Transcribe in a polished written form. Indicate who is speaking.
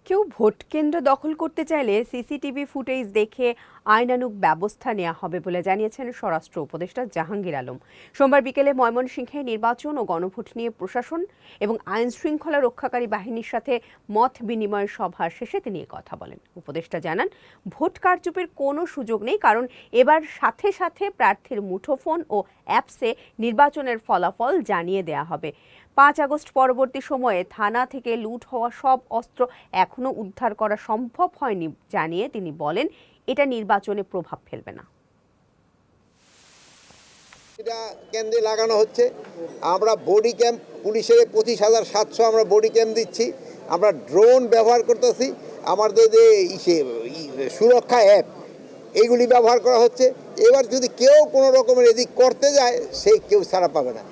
Speaker 1: কেউ ভোট কেন্দ্র দখল করতে চাইলে সিসিটিভি ফুটেজ দেখে আইনানুগ ব্যবস্থা নেওয়া হবে বলে জানিয়েছেন স্বরাষ্ট্র উপদেষ্টা জাহাঙ্গীর আলম। সোমবার বিকেলে ময়মনসিংহে নির্বাচন ও গণভোট নিয়ে প্রশাসন এবং আইন শৃঙ্খলা রক্ষাকারী বাহিনীর সাথে মত বিনিময় সভা শেষে তিনি কথা বলেন। উপদেষ্টা জানান, ভোট কারচুপির কোনো সুযোগ নেই, কারণ এবার সাথে সাথে প্রার্থীর মুঠোফোন ও অ্যাপসে নির্বাচনের ফলাফল জানিয়ে দেয়া হবে। 5 আগস্ট পরবর্তী সময়ে থানা থেকে লুট হওয়া সব অস্ত্র এখনো উদ্ধার করা সম্ভব হয়নি জানিয়ে তিনি বলেন, এটা নির্বাচনে প্রভাব ফেলবে না।
Speaker 2: এটা কেন্দ্রে লাগানো হচ্ছে। আমরা বডি ক্যাম্প পুলিশের 25,700 আমরা বডি ক্যাম্প দিচ্ছি। আমরা ড্রোন ব্যবহার করতেছি। আমাদের যে সুরক্ষা অ্যাপ এইগুলি ব্যবহার করা হচ্ছে। এবার যদি কেউ কোনো রকমের এদিক করতে যায়, সে কেউ ছাড়া পাবে না।